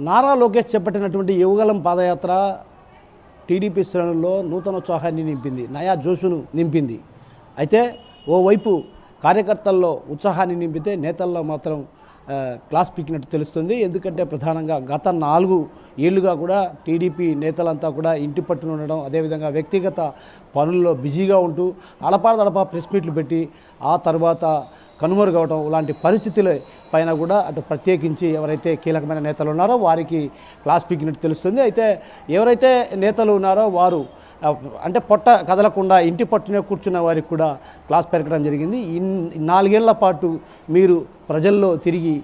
నారా లోకేష్ చేపట్టినటువంటి యువగలం పాదయాత్ర టీడీపీ శ్రేణుల్లో నూతనోత్సాహాన్ని నింపింది, నయా జోషును నింపింది. అయితే ఓవైపు కార్యకర్తల్లో ఉత్సాహాన్ని నింపితే నేతల్లో మాత్రం క్లాస్ పీకినట్టు తెలుస్తుంది. ఎందుకంటే ప్రధానంగా గత 4 ఏళ్లుగా కూడా టీడీపీ నేతలంతా కూడా ఇంటి పట్టున ఉండడం, అదేవిధంగా వ్యక్తిగత పనుల్లో బిజీగా ఉంటూ అడపాదడపా ప్రెస్ మీట్లు పెట్టి ఆ తర్వాత కనుమరుగవడం లాంటి పరిస్థితుల పైన కూడా అటు ప్రత్యేకించి ఎవరైతే కీలకమైన నేతలు ఉన్నారో వారికి క్లాస్ పీకినట్టు తెలుస్తుంది. అయితే ఎవరైతే నేతలు ఉన్నారో వారు అంటే పొట్ట కదలకుండా ఇంటి పట్టునే కూర్చున్న వారికి కూడా క్లాస్ పెరగడం జరిగింది. 4 ఏళ్ల పాటు మీరు ప్రజల్లో తిరిగి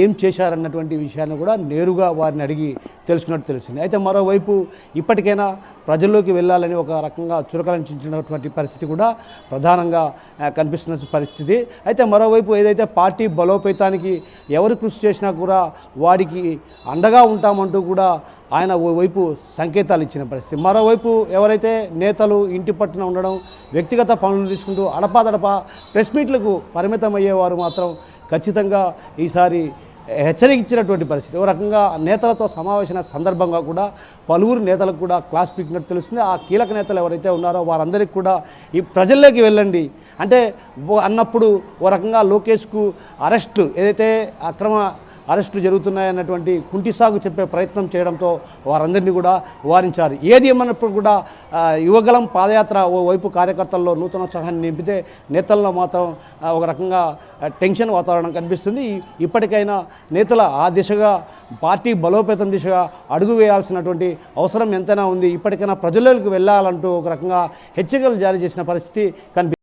ఏం చేశారన్నటువంటి విషయాన్ని కూడా నేరుగా వారిని అడిగి తెలుసుకున్నట్టు తెలుస్తుంది. అయితే మరోవైపు ఇప్పటికైనా ప్రజల్లోకి వెళ్ళాలని ఒక రకంగా చురకలంచినటువంటి పరిస్థితి కూడా ప్రధానంగా కనిపిస్తున్న పరిస్థితి. అయితే మరోవైపు ఏదైతే పార్టీ బలోపేతానికి ఎవరు కృషి చేసినా కూడా వారికి అండగా ఉంటామంటూ కూడా ఆయన ఓవైపు సంకేతాలు ఇచ్చిన పరిస్థితి. మరోవైపు ఎవరైతే నేతలు ఇంటి పట్టున ఉండడం, వ్యక్తిగత పనులు తీసుకుంటూ అడపాదడపా ప్రెస్ మీట్లకు పరిమితం అయ్యేవారు మాత్రం ఖచ్చితంగా ఈసారి హెచ్చరించినటువంటి పరిస్థితి. ఓ రకంగా నేతలతో సమావేశమైన సందర్భంగా కూడా పలువురు నేతలకు కూడా క్లాస్ పీకినట్టు తెలుస్తుంది. ఆ కీలక నేతలు ఎవరైతే ఉన్నారో వారందరికీ కూడా ఈ ప్రజల్లోకి వెళ్ళండి అంటే అన్నప్పుడు ఓ రకంగా లోకేష్కు అరెస్టులు ఏదైతే అక్రమ అరెస్టులు జరుగుతున్నాయన్నటువంటి కుంటి సాగు చెప్పే ప్రయత్నం చేయడంతో వారందరినీ కూడా వారించారు. ఏది ఏమన్నప్పుడు కూడా యువగలం పాదయాత్ర ఓవైపు కార్యకర్తల్లో నూతనోత్సాహాన్ని నింపితే నేతల్లో మాత్రం ఒక రకంగా టెన్షన్ వాతావరణం కనిపిస్తుంది. ఇప్పటికైనా నేతల ఆ దిశగా పార్టీ బలోపేతం దిశగా అడుగు వేయాల్సినటువంటి అవసరం ఎంతైనా ఉంది. ఇప్పటికైనా ప్రజల్లోకి వెళ్ళాలంటూ ఒక రకంగా హెచ్చరికలు జారీ చేసిన పరిస్థితి కనిపిస్తుంది.